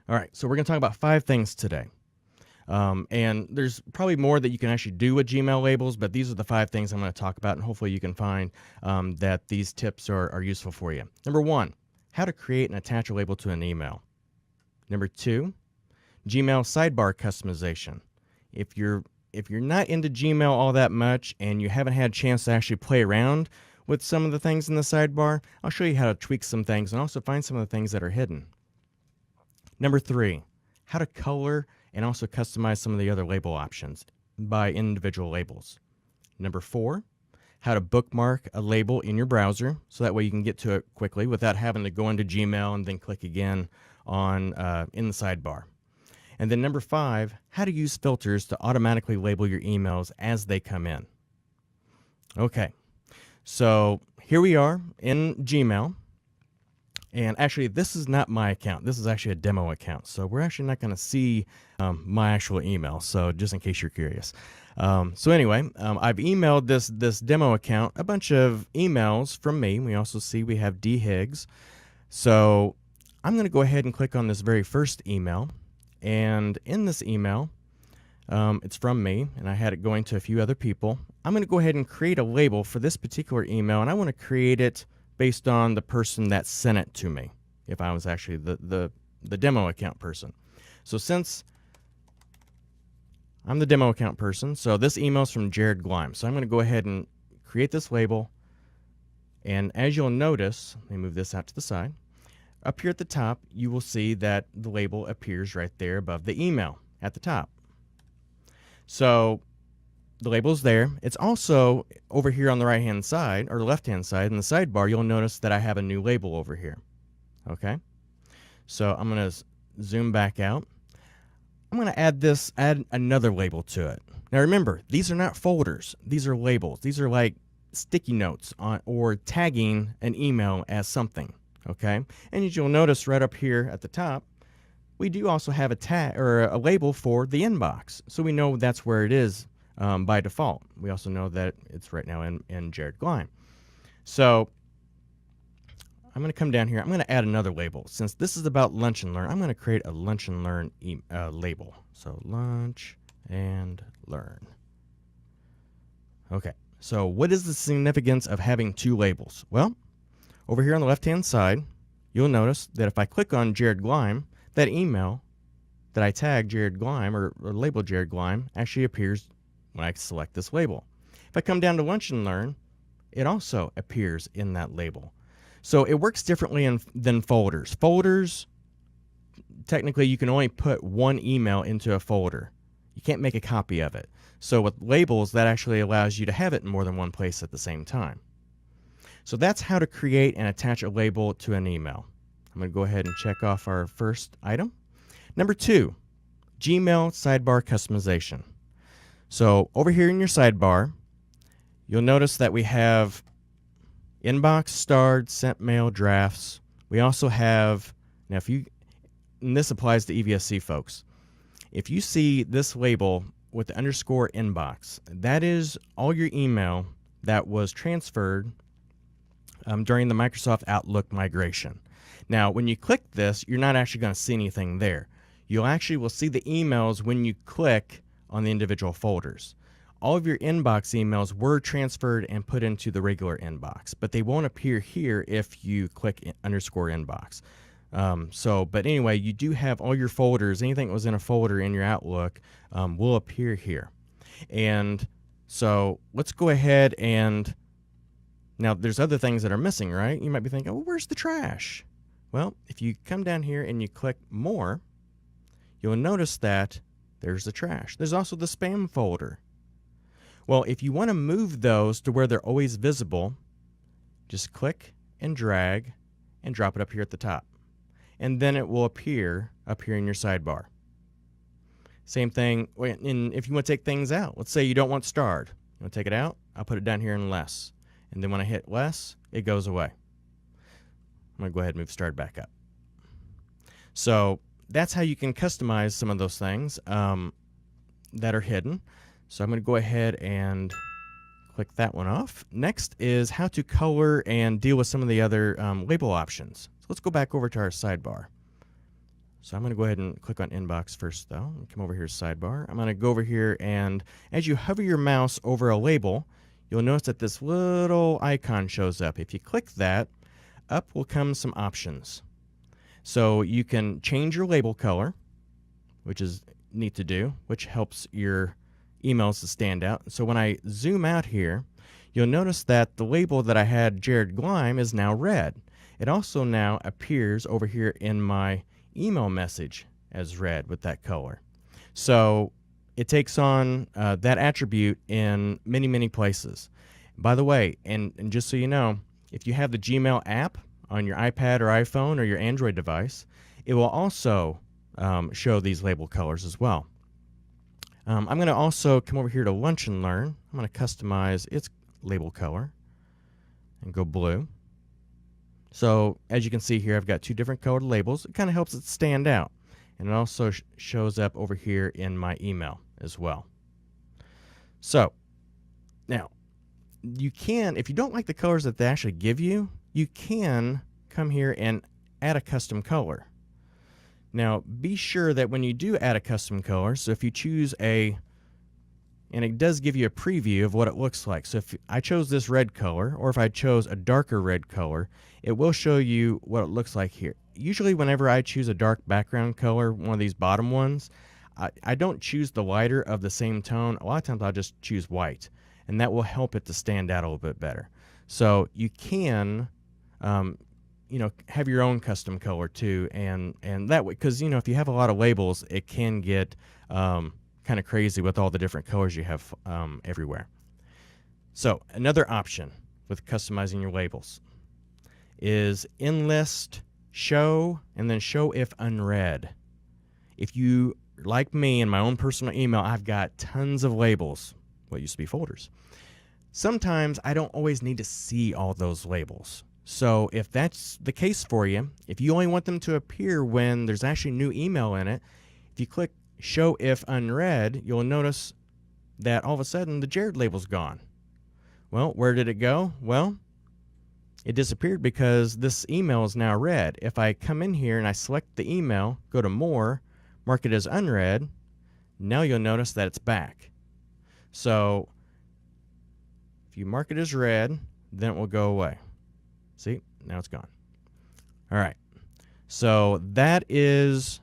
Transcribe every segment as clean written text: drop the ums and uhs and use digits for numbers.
All right, so we're going to talk about 5 things today. And there's probably more that you can actually do with Gmail labels, but these are the 5 things I'm going to talk about, and hopefully you can find that these tips are useful for you. Number 1, how to create and attach a label to an email. Number 2, Gmail sidebar customization. If you're not into Gmail all that much and you haven't had a chance to actually play around with some of the things in the sidebar, I'll show you how to tweak some things and also find some of the things that are hidden. Number 3, how to color and also customize some of the other label options by individual labels. Number 4, how to bookmark a label in your browser so that way you can get to it quickly without having to go into Gmail and then click again on in the sidebar. And then number 5, how to use filters to automatically label your emails as they come in. Okay, so here we are in Gmail. And actually, this is not my account. This is actually a demo account. So we're actually not going to see my actual email. So just in case you're curious. So anyway, I've emailed this demo account a bunch of emails from me. We also see we have D. Higgs. So I'm going to go ahead and click on this very first email. And in this email, it's from me, and I had it going to a few other people. I'm going to go ahead and create a label for this particular email, and I want to create it based on the person that sent it to me, if I was actually the demo account person. So since I'm the demo account person, so this email is from Jared Glime. So I'm going to go ahead and create this label. And as you'll notice, let me move this out to the side. Up here at the top, you will see that the label appears right there above the email at the top. So the label's there. It's also over here on the right-hand side, or the left-hand side, in the sidebar, you'll notice that I have a new label over here. Okay? So I'm going to zoom back out. I'm going to add another label to it. Now remember, these are not folders. These are labels. These are like sticky notes or tagging an email as something. Okay? And as you'll notice right up here at the top, we do also have a tag or a label for the inbox. So we know that's where it is by default. We also know that it's right now in Jared Glime. So I'm going to come down here. I'm going to add another label. Since this is about Lunch and Learn, I'm going to create a Lunch and Learn label. So Lunch and Learn. Okay. So what is the significance of having 2 labels? Well, over here on the left-hand side, you'll notice that if I click on Jared Glime, that email that I tagged Jared Glime or labeled Jared Glime actually appears when I select this label. If I come down to Lunch and Learn, it also appears in that label. So it works differently than folders. Folders, technically you can only put one email into a folder. You can't make a copy of it. So with labels, that actually allows you to have it in more than one place at the same time. So that's how to create and attach a label to an email. I'm going to go ahead and check off our first item. Number 2, Gmail sidebar customization. So over here in your sidebar, you'll notice that we have inbox, starred, sent mail, drafts. We also have, now and this applies to EVSC folks. If you see this label with the underscore inbox, that is all your email that was transferred during the Microsoft Outlook migration. Now, when you click this, you're not actually going to see anything there. You actually will see the emails when you click on the individual folders. All of your inbox emails were transferred and put into the regular inbox, but they won't appear here if you click underscore inbox. But anyway, you do have all your folders. Anything that was in a folder in your Outlook will appear here. And so let's go ahead and now there's other things that are missing, right? You might be thinking, oh, where's the trash? Well, if you come down here and you click More, you'll notice that there's the trash. There's also the spam folder. Well, if you want to move those to where they're always visible, just click and drag and drop it up here at the top. And then it will appear up here in your sidebar. Same thing if you want to take things out. Let's say you don't want starred. You want to take it out? I'll put it down here in less. And then when I hit less, it goes away. I'm going to go ahead and move starred back up. So that's how you can customize some of those things that are hidden. So I'm going to go ahead and click that one off. Next is how to color and deal with some of the other label options. So let's go back over to our sidebar. So I'm going to go ahead and click on inbox first, though. Come over here to sidebar. I'm going to go over here, and as you hover your mouse over a label, you'll notice that this little icon shows up. If you click that, up will come some options. So you can change your label color, which is neat to do, which helps your emails to stand out. So when I zoom out here, you'll notice that the label that I had, Jared Glime, is now red. It also now appears over here in my email message as red with that color. So it takes on that attribute in many, many places. By the way, and just so you know, if you have the Gmail app on your iPad or iPhone or your Android device, it will also show these label colors as well. I'm going to also come over here to Lunch and Learn. I'm going to customize its label color and go blue. So as you can see here, I've got two different colored labels. It kind of helps it stand out. And it also shows up over here in my email as well. So now you can, if you don't like the colors that they actually give you, you can come here and add a custom color. Now be sure that when you do add a custom color, so if you choose and it does give you a preview of what it looks like. So if I chose this red color, or if I chose a darker red color, it will show you what it looks like here. Usually whenever I choose a dark background color, one of these bottom ones, I don't choose the lighter of the same tone. A lot of times I'll just choose white, and that will help it to stand out a little bit better. So you can have your own custom color too, and that way, because if you have a lot of labels, it can get kind of crazy with all the different colors you have everywhere. So another option with customizing your labels is enlist show and then show if unread. If you, like me, in my own personal email, I've got tons of labels, what used to be folders. Sometimes I don't always need to see all those labels. So if that's the case for you, if you only want them to appear when there's actually new email in it, if you click show if unread, you'll notice that all of a sudden the Jared label's gone. Well, where did it go? Well, it disappeared because this email is now read. If I come in here and I select the email, go to More, mark it as unread, now you'll notice that it's back. So if you mark it as read, then it will go away. See, now it's gone. All right. So that is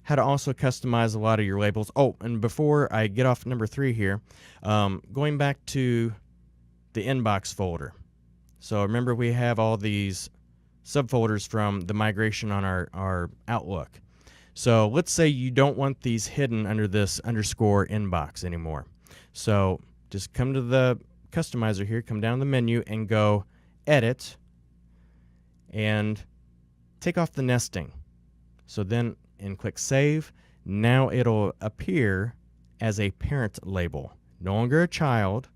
how to also customize a lot of your labels. Oh, and before I get off number 3 here, going back to the inbox folder. So remember, we have all these subfolders from the migration on our Outlook. So let's say you don't want these hidden under this underscore inbox anymore. So just come to the customizer here, come down the menu and go edit and take off the nesting. So then and click save. Now it'll appear as a parent label, no longer a child.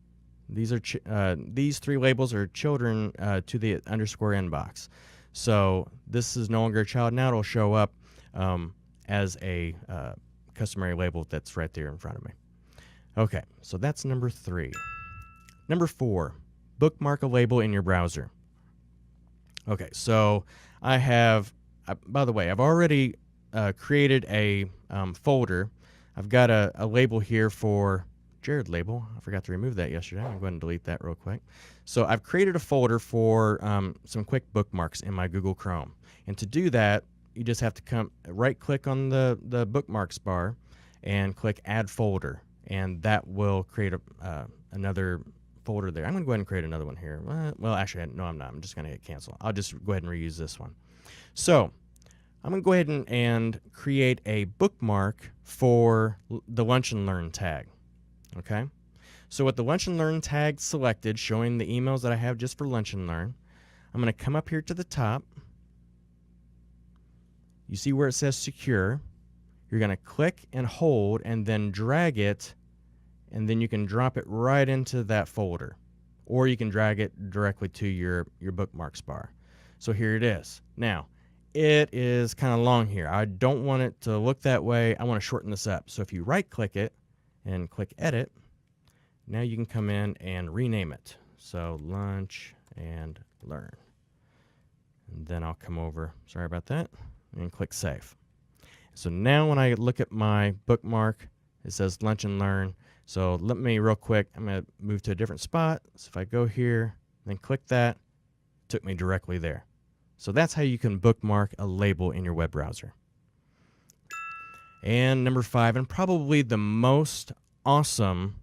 These are these 3 labels are children to the underscore inbox. So this is no longer a child. Now it'll show up as a customary label that's right there in front of me. Okay, so that's number 3. Number 4, bookmark a label in your browser. Okay, so I have, by the way, I've already created a folder. I've got a label here for Jared label. I forgot to remove that yesterday. I'm going to go ahead and delete that real quick. So I've created a folder for some quick bookmarks in my Google Chrome. And to do that, you just have to come right-click on the bookmarks bar and click Add Folder. And that will create another folder there. I'm going to go ahead and create another one here. Well, actually, no, I'm not. I'm just going to hit Cancel. I'll just go ahead and reuse this one. So I'm going to go ahead and create a bookmark for the Lunch and Learn tag. Okay, so with the Lunch and Learn tag selected, showing the emails that I have just for Lunch and Learn, I'm going to come up here to the top. You see where it says Secure. You're going to click and hold and then drag it, and then you can drop it right into that folder, or you can drag it directly to your bookmarks bar. So here it is. Now, it is kind of long here. I don't want it to look that way. I want to shorten this up. So if you right-click it and click Edit, now you can come in and rename it. So Lunch and Learn. And then I'll come over, sorry about that, and click Save. So now when I look at my bookmark, it says Lunch and Learn. So let me real quick, I'm going to move to a different spot. So if I go here, then click that, it took me directly there. So that's how you can bookmark a label in your web browser. And number 5, and probably the most awesome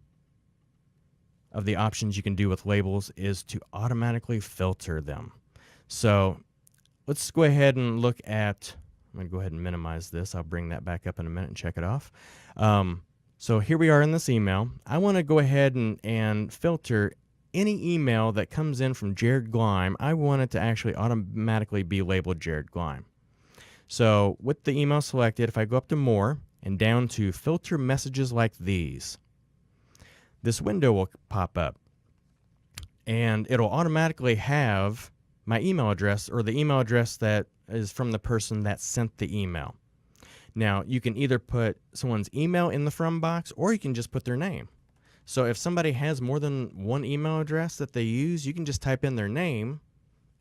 of the options you can do with labels, is to automatically filter them. So let's go ahead and look at, I'm going to go ahead and minimize this. I'll bring that back up in a minute and check it off. So here we are in this email. I want to go ahead and filter any email that comes in from Jared Gleim. I want it to actually automatically be labeled Jared Gleim. So with the email selected, if I go up to More and down to Filter Messages Like These, this window will pop up, and it'll automatically have my email address, or the email address that is from the person that sent the email. Now, you can either put someone's email in the from box, or you can just put their name. So if somebody has more than one email address that they use, you can just type in their name,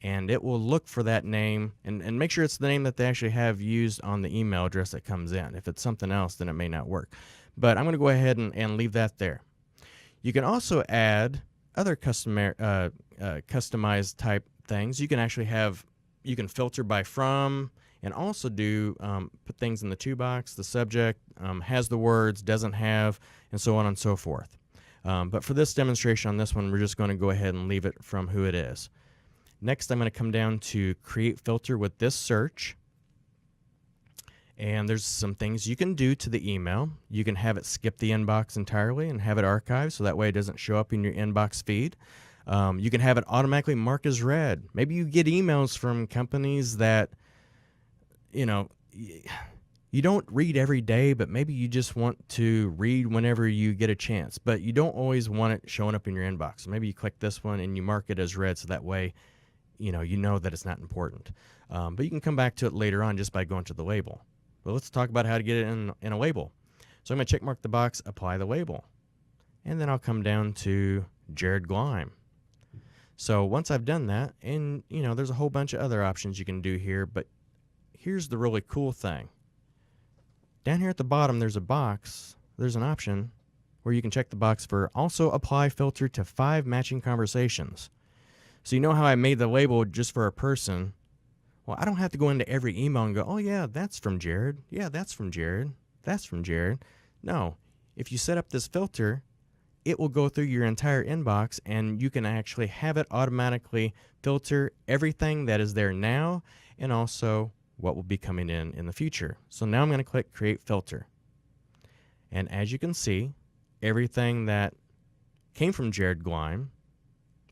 and it will look for that name and make sure it's the name that they actually have used on the email address that comes in. If it's something else, then it may not work. But I'm going to go ahead and leave that there. You can also add other customized type things. You can actually you can filter by from, and also do put things in the to box, the subject, has the words, doesn't have, and so on and so forth. But for this demonstration on this one, we're just going to go ahead and leave it from who it is. Next, I'm going to come down to Create Filter with this search. And there's some things you can do to the email. You can have it skip the inbox entirely and have it archived, so that way it doesn't show up in your inbox feed. You can have it automatically mark as read. Maybe you get emails from companies that, you know, you don't read every day, but maybe you just want to read whenever you get a chance, but you don't always want it showing up in your inbox. So maybe you click this one and you mark it as read, so that way you know that it's not important. But you can come back to it later on just by going to the label. But let's talk about how to get it in a label. So I'm going to check mark the box, apply the label. And then I'll come down to Jared Gleim. So once I've done that, and there's a whole bunch of other options you can do here, but here's the really cool thing. Down here at the bottom, there's an option where you can check the box for also apply filter to 5 matching conversations. So you know how I made the label just for a person? Well, I don't have to go into every email and go, oh yeah, that's from Jared. Yeah, that's from Jared. That's from Jared. No, if you set up this filter, it will go through your entire inbox, and you can actually have it automatically filter everything that is there now, and also what will be coming in the future. So now I'm going to click Create Filter. And as you can see, everything that came from Jared Gleim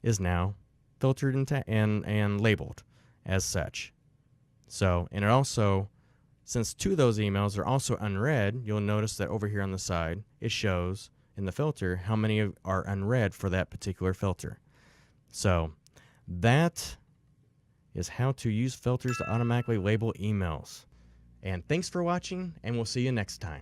is now filtered and labeled as such. So, and it also, since 2 of those emails are also unread, you'll notice that over here on the side, it shows in the filter how many are unread for that particular filter. So that is how to use filters to automatically label emails. And thanks for watching, and we'll see you next time.